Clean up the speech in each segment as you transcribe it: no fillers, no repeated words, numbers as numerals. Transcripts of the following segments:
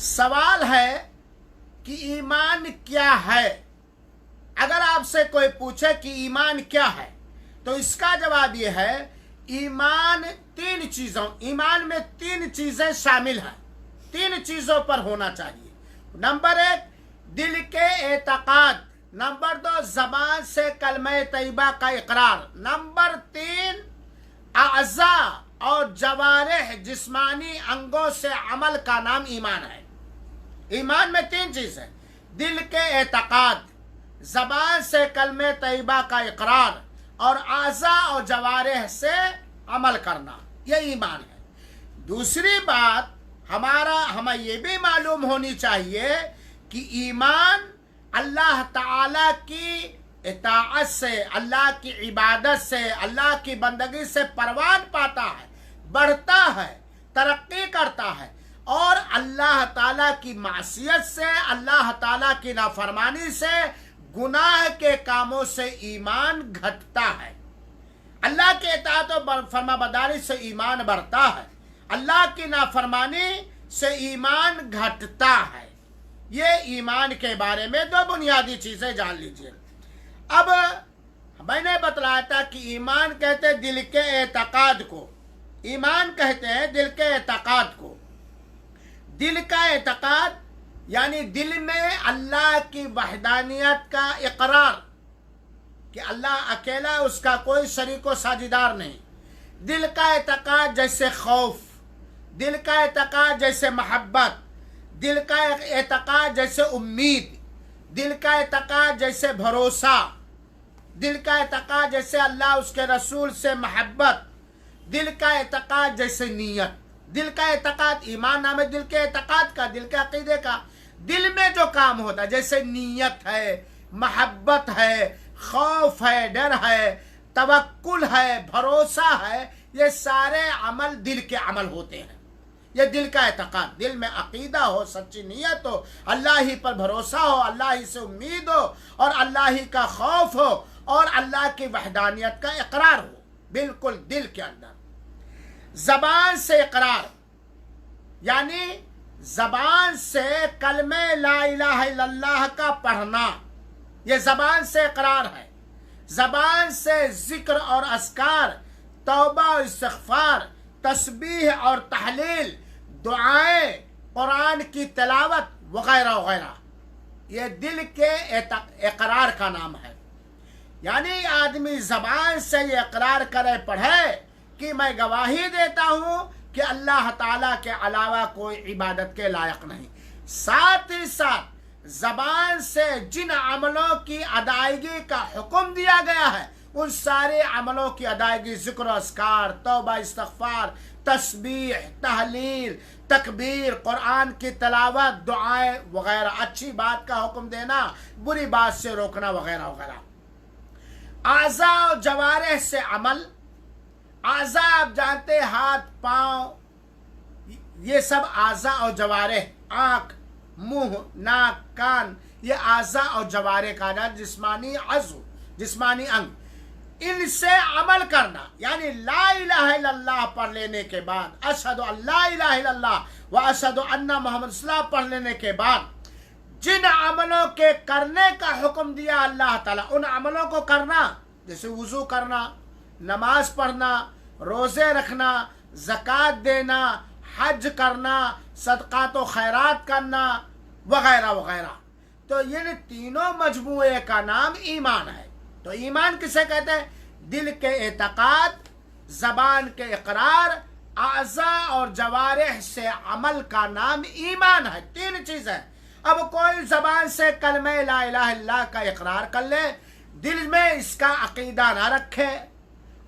سوال ہے کہ ایمان کیا ہے؟ اگر آپ سے کوئی پوچھے کہ ایمان کیا ہے تو اس کا جواب یہ ہے، ایمان ایمان میں تین چیزیں شامل ہیں، تین چیزوں پر ہونا چاہیے۔ نمبر 1 دل کے اعتقاد، نمبر 2 زبان سے کلمہ طیبہ کا اقرار، نمبر 3 اعضاء اور جوارح جسمانی انگوں سے عمل کا نام ایمان ہے۔ ایمان میں تین چیزیں، دل کے اعتقاد، زبان سے کلمہ طیبہ کا اقرار اور اعضاء اور جوارح سے عمل کرنا، یہ ایمان ہے۔ دوسری بات ہمیں یہ بھی معلوم ہونی چاہیے کہ ایمان اللہ تعالی کی اطاعت سے، اللہ کی عبادت سے، اللہ کی بندگی سے پروان پاتا ہے، بڑھتا ہے، ترقی کرتا ہے، اور اللہ تعالیٰ کی معصیت سے، اللہ تعالیٰ کی نافرمانی سے، گناہ کے کاموں سے ایمان گھٹتا ہے۔ اللہ کے اطاعت و فرما برداری سے ایمان بڑھتا ہے، اللہ کی نافرمانی سے ایمان گھٹتا ہے۔ یہ ایمان کے بارے میں دو بنیادی چیزیں جان لیجئے۔ اب میں نے بتلایا تھا کہ ایمان کہتے ہیں دل کے اعتقاد کو، ایمان کہتے ہیں دل کے اعتقاد کو۔ دل کا اعتقاد یعنی دل میں اللہ کی وحدانیت کا اقرار کہ اللہ اکیلا، اس کا کوئی شریک و ساجھیدار نہیں۔ دل کا اعتقاد جیسے خوف، دل کا اعتقاد جیسے محبت، دل کا اعتقاد جیسے امید، دل کا اعتقاد جیسے بھروسہ، دل کا اعتقاد جیسے اللہ اس کے رسول سے محبت، دل کا اعتقاد جیسے نیت۔ دل کا اعتقاد، ایمان نام ہے دل کے اعتقاد کا، دل کے عقیدے کا۔ دل میں جو کام ہوتا ہے جیسے نیت ہے، محبت ہے، خوف ہے، ڈر ہے، توکل ہے، بھروسہ ہے، یہ سارے عمل دل کے عمل ہوتے ہیں۔ یہ دل کا اعتقاد، دل میں عقیدہ ہو، سچی نیت ہو، اللہ ہی پر بھروسہ ہو، اللہ ہی سے امید ہو، اور اللہ ہی کا خوف ہو، اور اللہ کی وحدانیت کا اقرار ہو، بالکل دل کے اندر۔ زبان سے اقرار یعنی زبان سے کلمہ لا الہ الا اللہ کا پڑھنا، یہ زبان سے اقرار ہے۔ زبان سے ذکر اور اذکار، توبہ اور استغفار، تسبیح اور تحلیل، دعائیں، قرآن کی تلاوت وغیرہ وغیرہ، یہ دل کے اقرار کا نام ہے۔ یعنی آدمی زبان سے یہ اقرار کرے، پڑھے کہ میں گواہی دیتا ہوں کہ اللہ تعالیٰ کے علاوہ کوئی عبادت کے لائق نہیں، ساتھ ہی ساتھ زبان سے جن عملوں کی ادائیگی کا حکم دیا گیا ہے ان سارے عملوں کی ادائیگی، ذکر و اذکار، توبہ، استغفار، تسبیح، تحلیل، تکبیر، قرآن کی تلاوت، دعائیں وغیرہ، اچھی بات کا حکم دینا، بری بات سے روکنا وغیرہ وغیرہ۔ اعضاء و جوارح سے عمل، اعضاء آپ جانتے، ہاتھ، پاؤں، یہ سب اعضاء اور جوارح، آنکھ، منہ، ناک، کان، یہ اعضاء اور جوارح کا نام، جسمانی عضو، جسمانی انگ، ان سے عمل کرنا۔ یعنی لا الہ الا اللہ پڑھ لینے کے بعد، اشہد ان لا الہ الا اللہ و اشہد ان محمد رسول اللہ پڑھ لینے کے بعد جن عملوں کے کرنے کا حکم دیا اللہ تعالیٰ، ان عملوں کو کرنا، جیسے وضو کرنا، نماز پڑھنا، روزے رکھنا، زکوٰۃ دینا، حج کرنا، صدقات و خیرات کرنا وغیرہ وغیرہ۔ تو یہ تینوں مجموعے کا نام ایمان ہے۔ تو ایمان کسے کہتے ہیں؟ دل کے اعتقاد، زبان کے اقرار، اعضاء اور جوارح سے عمل کا نام ایمان ہے۔ تین چیزیں۔ اب کوئی زبان سے کلمہ لا الہ الا اللہ کا اقرار کر لے، دل میں اس کا عقیدہ نہ رکھے،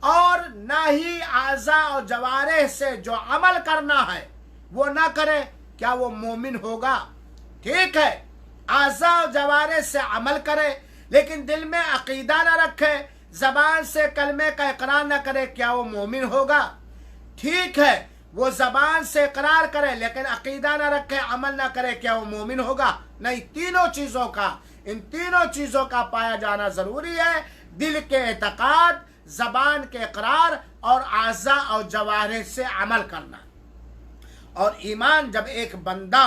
اور نہ ہی اعضاء اور جوارح سے جو عمل کرنا ہے وہ نہ کرے، کیا وہ مومن ہوگا؟ ٹھیک ہے، اعضاء اور جوارح سے عمل کرے لیکن دل میں عقیدہ نہ رکھے، زبان سے کلمے کا اقرار نہ کرے، کیا وہ مومن ہوگا؟ ٹھیک ہے، وہ زبان سے اقرار کرے لیکن عقیدہ نہ رکھے، عمل نہ کرے، کیا وہ مومن ہوگا؟ نہیں، ان تینوں چیزوں کا پایا جانا ضروری ہے۔ دل کے اعتقاد، زبان کے اقرار اور اعضاء اور جوارح سے عمل کرنا۔ اور ایمان جب ایک بندہ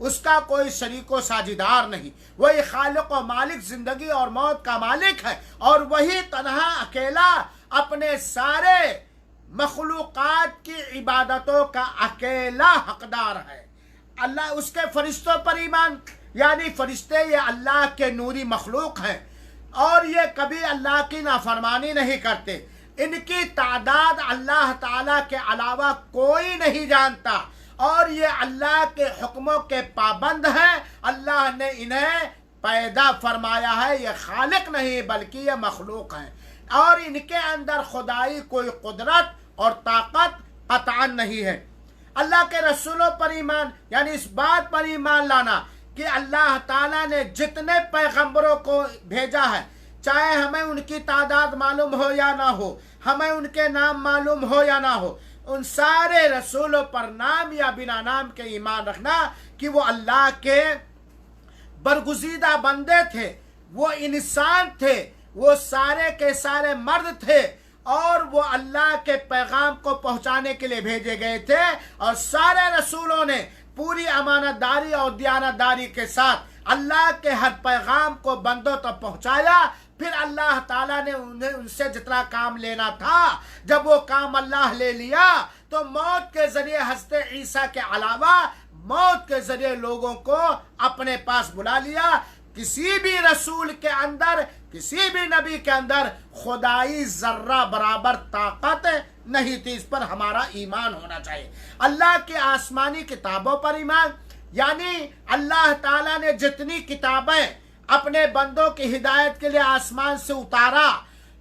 اس کا کوئی شریک و ساجدار نہیں، وہی خالق و مالک زندگی اور موت کا مالک ہے، اور وہی تنہا اکیلا اپنے سارے مخلوقات کی عبادتوں کا اکیلا حقدار ہے۔ اللہ اس کے فرشتوں پر ایمان، یعنی فرشتے یہ اللہ کے نوری مخلوق ہیں اور یہ کبھی اللہ کی نافرمانی نہیں کرتے، ان کی تعداد اللہ تعالیٰ کے علاوہ کوئی نہیں جانتا، اور یہ اللہ کے حکموں کے پابند ہیں۔ اللہ نے انہیں پیدا فرمایا ہے، یہ خالق نہیں بلکہ یہ مخلوق ہیں، اور ان کے اندر خدائی کوئی قدرت اور طاقت قطعا نہیں ہے۔ اللہ کے رسولوں پر ایمان، یعنی اس بات پر ایمان لانا کہ اللہ تعالیٰ نے جتنے پیغمبروں کو بھیجا ہے، چاہے ہمیں ان کی تعداد معلوم ہو یا نہ ہو، ہمیں ان کے نام معلوم ہو یا نہ ہو، ان سارے رسولوں پر نام یا بنا نام کے ایمان رکھنا کہ وہ اللہ کے برگزیدہ بندے تھے، وہ انسان تھے، وہ سارے کے سارے مرد تھے، اور وہ اللہ کے پیغام کو پہنچانے کے لیے بھیجے گئے تھے، اور سارے رسولوں نے پوری امانت داری اور دیانت داری کے ساتھ اللہ کے ہر پیغام کو بندوں تک پہنچایا۔ پھر اللہ تعالیٰ نے انہیں ان سے جتنا کام لینا تھا، جب وہ کام اللہ لے لیا تو موت کے ذریعے حضرت عیسیٰ کے علاوہ موت کے ذریعے لوگوں کو اپنے پاس بلا لیا۔ کسی بھی رسول کے اندر، کسی بھی نبی کے اندر خدائی ذرہ برابر طاقت نہیں تھی۔ اس پر ہمارا ایمان ہونا چاہیے۔ اللہ کی آسمانی کتابوں پر ایمان، یعنی اللہ تعالیٰ نے جتنی کتابیں اپنے بندوں کی ہدایت کے لیے آسمان سے اتارا،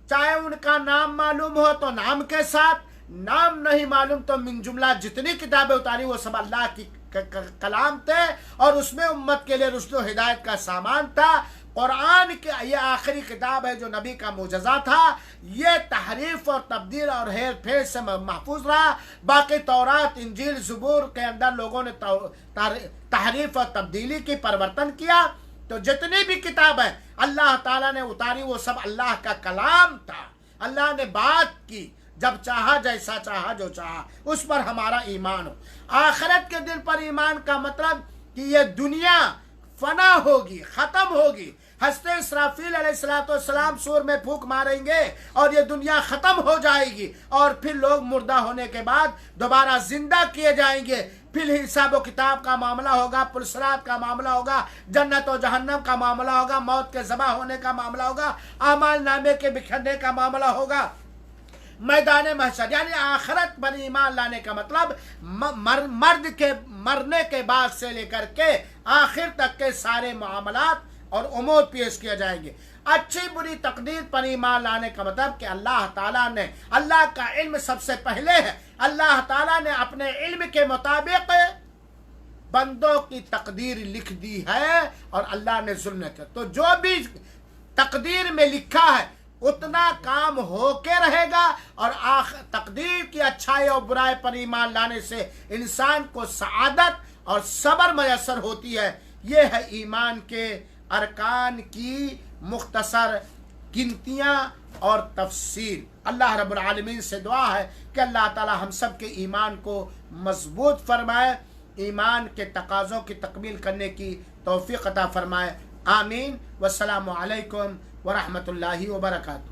چاہے ان کا نام معلوم ہو تو نام کے ساتھ، نام نہیں معلوم تو من جملہ جتنی کتابیں اتاری وہ سب اللہ کی کلام تھے، اور اس میں امت کے لیے رشد و ہدایت کا سامان تھا۔ قرآن کی یہ آخری کتاب ہے جو نبی کا معجزہ تھا، یہ تحریف اور تبدیل اور ہیر پھیر سے محفوظ رہا۔ باقی تورات، انجیل، زبور کے اندر لوگوں نے تحریف اور تبدیلی کی، پرورتن کیا۔ تو جتنی بھی کتابیں اللہ تعالیٰ نے اتاری وہ سب اللہ کا کلام تھا، اللہ نے بات کی جب چاہا، جیسا چاہا، جو چاہا، اس پر ہمارا ایمان ہو۔ آخرت کے دن پر ایمان کا مطلب کہ یہ دنیا فنا ہوگی، ختم ہوگی۔ حضرت اسرافیل علیہ السلام سور میں پھونک ماریں گے اور یہ دنیا ختم ہو جائے گی، اور پھر لوگ مردہ ہونے کے بعد دوبارہ زندہ کیے جائیں گے۔ پھر حساب و کتاب کا معاملہ ہوگا، پرسرات کا معاملہ ہوگا، جنت و جہنم کا معاملہ ہوگا، موت کے ذبح ہونے کا معاملہ ہوگا، اعمال نامے کے بکھرنے کا معاملہ ہوگا، میدان محشر۔ یعنی آخرت پر ایمان لانے کا مطلب مرد کے مرنے کے بعد سے لے کر کے آخر تک کے سارے معاملات اور امور پیش کیا جائیں گے۔ اچھی بری تقدیر پر ایمان لانے کا مطلب کہ اللہ تعالیٰ نے، اللہ کا علم سب سے پہلے ہے، اللہ تعالیٰ نے اپنے علم کے مطابق بندوں کی تقدیر لکھ دی ہے، اور اللہ نے ظلم کیا تو جو بھی تقدیر میں لکھا ہے اتنا کام ہو کے رہے گا، اور تقدیر کی اچھائی اور برائی پر ایمان لانے سے انسان کو سعادت اور صبر میسر ہوتی ہے۔ یہ ہے ایمان کے ارکان کی مختصر گنتیاں اور تفصیل۔ اللہ رب العالمین سے دعا ہے کہ اللہ تعالی ہم سب کے ایمان کو مضبوط فرمائے، ایمان کے تقاضوں کی تکمیل کرنے کی توفیق عطا فرمائے۔ آمین۔ والسلام علیکم ورحمۃ اللہ وبرکاتہ۔